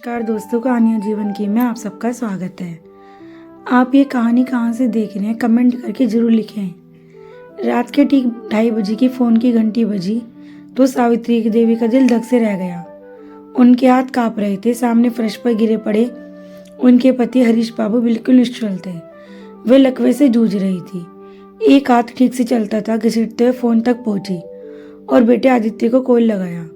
नमस्कार दोस्तों, कहानियाँ जीवन की में आप सबका स्वागत है। आप ये कहानी कहाँ से देख रहे हैं कमेंट करके ज़रूर लिखें। रात के ठीक 2:30 बजे की फ़ोन की घंटी बजी तो सावित्री देवी का दिल धक से रह गया। उनके हाथ काँप रहे थे। सामने फर्श पर गिरे पड़े उनके पति हरीश बाबू बिल्कुल निश्चल थे। वे लकवे से जूझ रही थी। एक हाथ ठीक से चलता था। घसीटते हुए फ़ोन तक पहुँची और बेटे आदित्य को कॉल लगाया।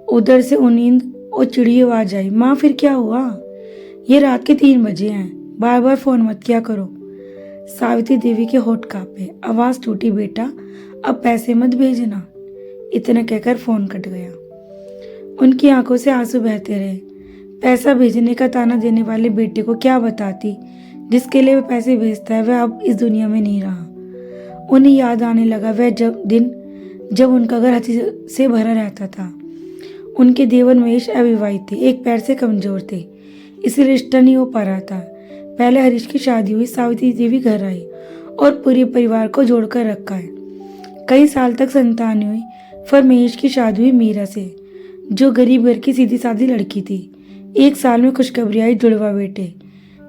उधर से उन्नींद और चिड़ी आवाज आई, माँ फिर क्या हुआ? ये रात के 3 बजे हैं, बार बार फोन मत किया करो। सावित्री देवी के होठ कांपे। आवाज टूटी, बेटा अब पैसे मत भेजना। इतना कहकर फोन कट गया। उनकी आंखों से आंसू बहते रहे। पैसा भेजने का ताना देने वाले बेटे को क्या बताती, जिसके लिए वह पैसे भेजता है वह अब इस दुनिया में नहीं रहा। उन्हें याद आने लगा वह दिन जब उनका घर हंसी से भरा रहता था। उनके देवर महेश अविवाहित थे, एक पैर से कमजोर थे, इसलिए रिश्ता नहीं हो पा रहा था। पहले हरीश की शादी हुई, सावित्री देवी घर आई और पूरे परिवार को जोड़कर रखा है। कई साल तक संतान हुई। फिर महेश की शादी हुई मीरा से, जो गरीब घर की सीधी सादी लड़की थी। 1 साल में खुशखबरी आई, जुड़वा बेटे।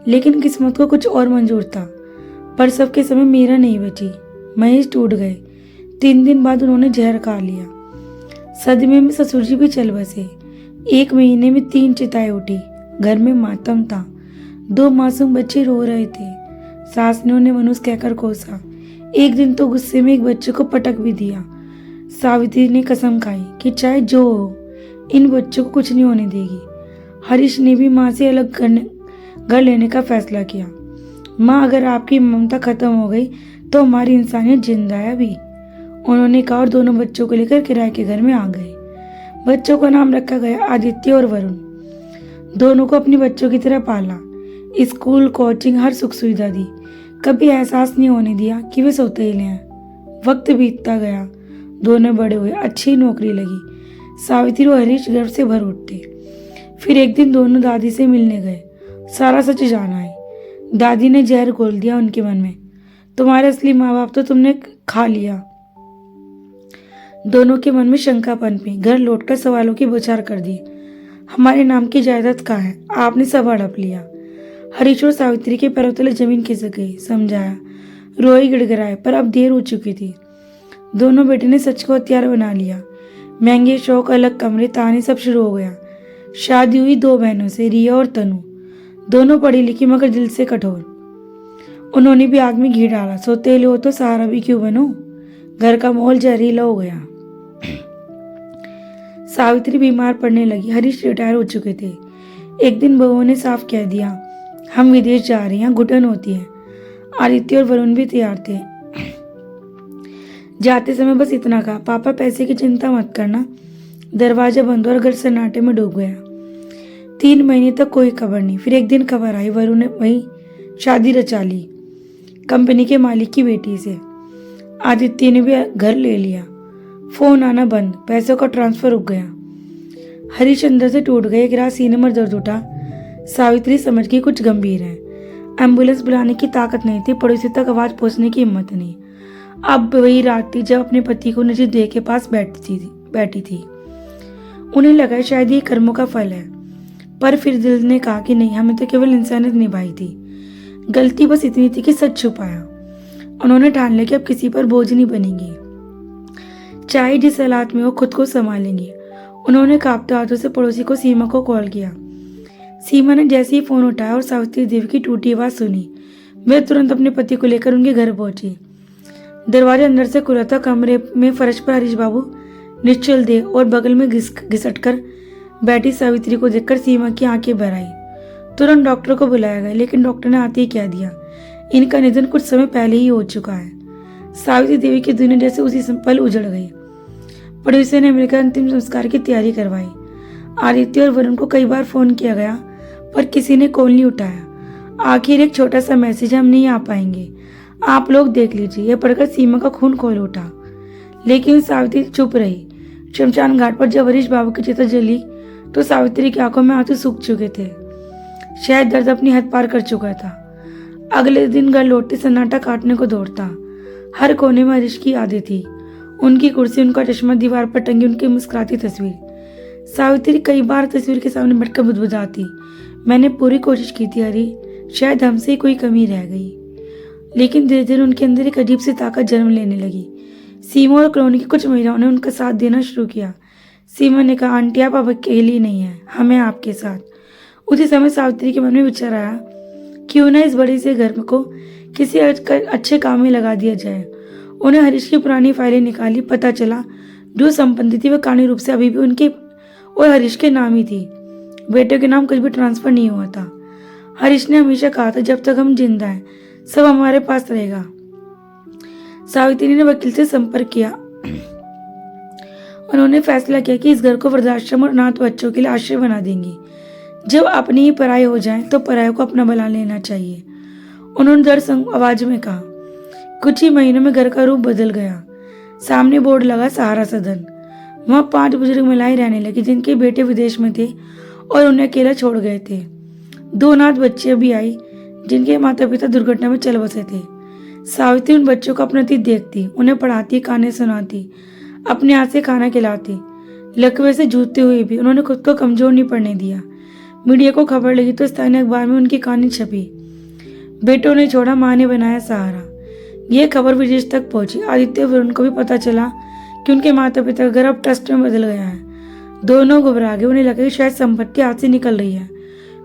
लेकिन किस्मत को कुछ और मंजूर था। पर सबके समय मीरा नहीं बची। महेश टूट गए। 3 दिन बाद उन्होंने जहर खा लिया। सदमे में ससुर जी भी चल बसे। 1 महीने में 3 चिताएं उठी। घर में मातम था। 2 मासूम बच्चे रो रहे थे। सास ने उन्हें मनुष्य कहकर कोसा। एक दिन तो गुस्से में एक बच्चे को पटक भी दिया। सावित्री ने कसम खाई कि चाहे जो हो, इन बच्चों को कुछ नहीं होने देगी। हरीश ने भी माँ से अलग घर लेने का फैसला किया। माँ, अगर आपकी ममता खत्म हो गई तो हमारी इंसानियत जिंदा है अभी, उन्होंने कहा और दोनों बच्चों को लेकर किराए के घर में आ गए। बच्चों का नाम रखा गया आदित्य और वरुण। दोनों को अपने बच्चों की तरह पाला। स्कूल, कोचिंग, हर सुख सुविधा दी। कभी एहसास नहीं होने दिया कि वे सौतेले हैं। वक्त बीतता गया। दोनों बड़े हुए, अच्छी नौकरी लगी। सावित्री और हरीश गर्व से भर उठते। फिर एक दिन दोनों दादी से मिलने गए। सारा सच जान आए। दादी ने जहर घोल दिया उनके मन में। तुम्हारे असली माँ बाप तो तुमने खा लिया। दोनों के मन में शंका पनपी। घर लौटकर सवालों की बौछार कर दी। हमारे नाम की जायदाद कहाँ है? आपने सब हड़प लिया। हरीश और सावित्री के पैरों तले जमीन खिसक गई। समझाया, रोई, गिड़गिड़ाए, पर अब देर हो चुकी थी। दोनों बेटे ने सच को हथियार बना लिया। महंगे शौक, अलग कमरे, ताने, सब शुरू हो गया। शादी हुई 2 बहनों से, रिया और तनु। दोनों पढ़ी लिखी मगर दिल से कठोर। उन्होंने भी आग में घी डाला। सौतेले हो तो सहारा भी क्यों बनो? घर का माहौल जहरीला हो गया। सावित्री बीमार पड़ने लगी। हरीश रिटायर हो चुके थे। एक दिन बहू ने साफ कह दिया, हम विदेश जा रहे हैं, घुटन होती है। आदित्य और वरुण भी तैयार थे। जाते समय बस इतना कहा, पापा पैसे की चिंता मत करना। दरवाजा बंद और घर सन्नाटे में डूब गया। 3 महीने तक कोई खबर नहीं। फिर एक दिन खबर आई, वरुण ने वही शादी रचा ली, कंपनी के मालिक की बेटी से। आदित्य ने भी घर ले लिया। फोन आना बंद, पैसों का ट्रांसफर रुक गया। हरीश अंदर से टूट गए। एक रात सीने में दर्द उठा। सावित्री समझ गई कुछ गंभीर है। एम्बुलेंस बुलाने की ताकत नहीं थी, पड़ोसी तक आवाज पहुंचने की हिम्मत नहीं। अब वही रात थी जब अपने पति को नजीर देह के पास बैठी थी। उन्हें लगा शायद ये कर्मों का फल है, पर फिर दिल ने कहा कि नहीं, हमें तो केवल इंसानियत निभाई थी। गलती बस इतनी थी कि सच छुपाया। उन्होंने ठान लिया कि अब किसी पर बोझ नहीं बनेंगी, चाहे जिस हालात में वो खुद को संभालेंगी। उन्होंने कांपते हाथों से पड़ोसी को सीमा को कॉल किया। सीमा ने जैसे ही फोन उठाया और सावित्री देवी की टूटी आवाज सुनी, वह तुरंत अपने पति को लेकर उनके घर पहुंची। दरवाजा अंदर से खुला था। कमरे में फर्श पर हरीश बाबू निश्चल देह और बगल में घिसट कर बैठी सावित्री को देखकर सीमा की आंखें भर आई। तुरंत डॉक्टर को बुलाया गया, लेकिन डॉक्टर ने आते ही कह दिया, इनका निधन कुछ समय पहले ही हो चुका है। सावित्री देवी की दुनिया जैसे उसी पल उजड़ गई। पड़ोसी ने मिलकर अंतिम संस्कार की तैयारी करवाई। आदित्य और वरुण को कई बार फोन किया गया, पर किसी ने कॉल नहीं उठाया। आखिर एक छोटा सा मैसेज, हम नहीं आ पाएंगे, आप लोग देख लीजिए। यह पढ़कर सीमा का खून खोल उठा, लेकिन सावित्री चुप रही। शमशान घाट पर जब हरीश बाबू की चिता जली तो सावित्री की आंखों में आंसू सूख चुके थे। शायद दर्द अपनी हद पार कर चुका था। अगले दिन घर लौटते सन्नाटा काटने को दौड़ता। हर कोने में हरीश की यादें थी। उनकी कुर्सी, उनका चश्मा, दीवार पर टंगी उनकी मुस्कुराती तस्वीर। सावित्री कई बार तस्वीर के सामने बैठकर बुदबुदाती, मैंने पूरी कोशिश की थी हरी, शायद हमसे ही कोई कमी रह गई। लेकिन धीरे धीरे उनके अंदर एक अजीब सी ताकत जन्म लेने लगी। सीमा और कॉलोनी की कुछ महिलाओं ने उनका साथ देना शुरू किया। सीमा ने कहा, आंटी आप अब अकेली नहीं है, हमें आपके साथ। उसी समय सावित्री के मन में विचार आया, क्यों ना इस बड़े से घर को किसी अच्छे काम में लगा दिया जाए। उन्हें हरीश की पुरानी फाइलें निकाली, पता चला जो संपत्ति थी वह कानूनी रूप से अभी भी उनके और हरीश के नाम ही थी। बेटे के नाम कुछ भी ट्रांसफर नहीं हुआ था। हरीश ने हमेशा कहा था, जब तक हम जिंदा हैं सब हमारे पास रहेगा। सावित्री ने वकील से संपर्क किया। उन्होंने फैसला किया कि इस घर को वृद्धाश्रम और अनाथ बच्चों के लिए आश्रय बना देंगी। जब अपनी ही पराई हो जाए तो परायों को अपना बना लेना चाहिए, उन्होंने दर्द आवाज में कहा। कुछ ही महीनों में घर का रूप बदल गया। सामने बोर्ड लगा, सहारा सदन। वहां 5 बुजुर्ग महिलाएं रहने लगी जिनके बेटे विदेश में थे और उन्हें अकेला छोड़ गए थे। 2 अनाथ बच्चे भी आई जिनके माता पिता दुर्घटना में चल बसे थे। सावित्री उन बच्चों को अपना अतीत देखती, उन्हें पढ़ाती, कहानी सुनाती, अपने हाथ से खाना खिलाती। लकवे से जूझते हुए भी उन्होंने खुद को कमजोर नहीं पड़ने दिया। मीडिया को खबर लगी तो स्थानीय अखबार में उनकी कहानी छपी। बेटों ने छोड़ा, माँ ने बनाया सहारा। यह खबर विदेश तक पहुंची। आदित्य और वरुण को भी पता चला कि उनके माता पिता का घर अब ट्रस्ट में बदल गया है। दोनों घबरा गए, उन्हें लगा कि शायद संपत्ति हाथ से निकल रही है।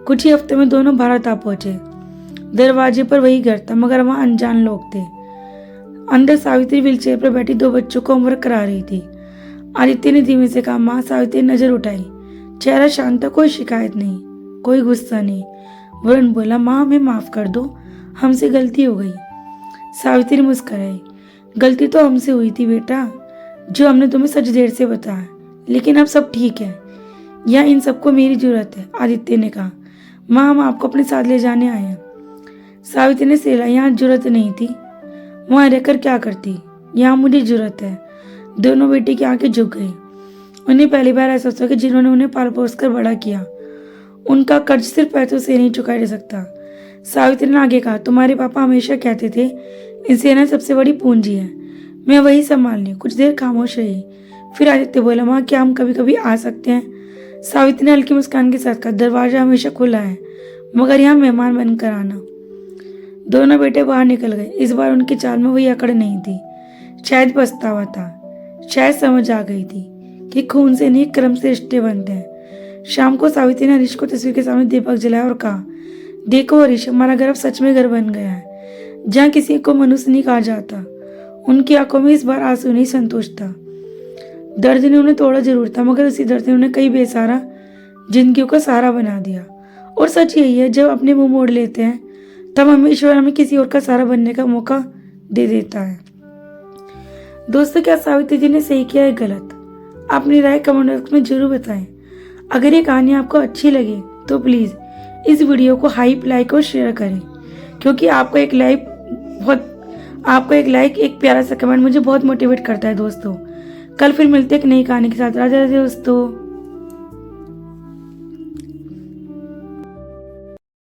कुछ ही हफ्ते में दोनों भारत आ पहुंचे। दरवाजे पर वही घर था मगर वहां अनजान लोग थे। अंदर सावित्री व्हीलचेयर पर बैठी 2 बच्चों को होमवर्क करा रही थी। आदित्य ने धीमे से कहा, माँ। सावित्री ने नजर उठाई, चेहरा शांत था, कोई शिकायत नहीं, कोई गुस्सा नहीं। वरुण बोला, माँ हमें माफ कर दो, हमसे गलती हो गई। सावित्री मुस्कुराई, गलती तो हमसे हुई थी बेटा, जो हमने तुम्हें सच देर से बताया, लेकिन अब सब ठीक है। यहाँ इन सबको मेरी जरूरत है। आदित्य ने कहा, माँ हम आपको अपने साथ ले जाने आए हैं। सावित्री ने सहला, यहाँ जरूरत नहीं थी, वहां रहकर क्या करती, यहाँ मुझे जरूरत है। दोनों बेटी की आंखें झुक गई। उन्हें पहली बार एहसास हुआ कि जिन्होंने उन्हें पाल पोस कर बड़ा किया उनका कर्ज सिर्फ पैसों से नहीं चुकाया जा सकता। सावित्री ने आगे कहा, तुम्हारे पापा हमेशा कहते थे इन सेना सबसे बड़ी पूंजी है, मैं वही संभाल रही। कुछ देर खामोश रही, फिर आदित्य बोला, माँ क्या हम कभी कभी आ सकते हैं। सावित्री ने हल्की मुस्कान के साथ कहा, दरवाजा हमेशा खुला है, मगर यहाँ मेहमान बनकर आना। दोनों बेटे बाहर निकल गए। इस बार उनकी चाल में वही अकड़ नहीं थी, शायद पछतावा था, शायद समझ आ गई थी कि खून से नहीं कर्म से रिश्ते बनते हैं। शाम को सावित्री ने हरीश को तस्वीर के सामने दीपक जलाया और कहा, देखो हरीश, हमारा घर अब सच में घर बन गया है, जहाँ किसी को मनुष्य नहीं कहा जाता। उनकी आंखों में इस बार आंसू नहीं, संतोष था। दर्द ने उन्हें तोड़ा जरूर था, मगर उसी दर्द ने उन्हें कई बेसहारा जिंदगियों का सहारा बना दिया। और सच यही है, जब अपने मुंह मोड़ लेते हैं तब हमें ईश्वर हमें किसी और का सहारा बनने का मौका दे देता है। दोस्तों, क्या सावित्री जी ने सही किया है गलत? अपनी राय कमेंट बॉक्स में जरूर बताएं। अगर ये कहानी आपको अच्छी लगे तो प्लीज़ इस वीडियो को हाइप, लाइक और शेयर करें, क्योंकि आपका एक लाइक एक प्यारा सा कमेंट मुझे बहुत मोटिवेट करता है। दोस्तों, कल फिर मिलते एक नई कहानी के साथ। राधे राधे दोस्तों।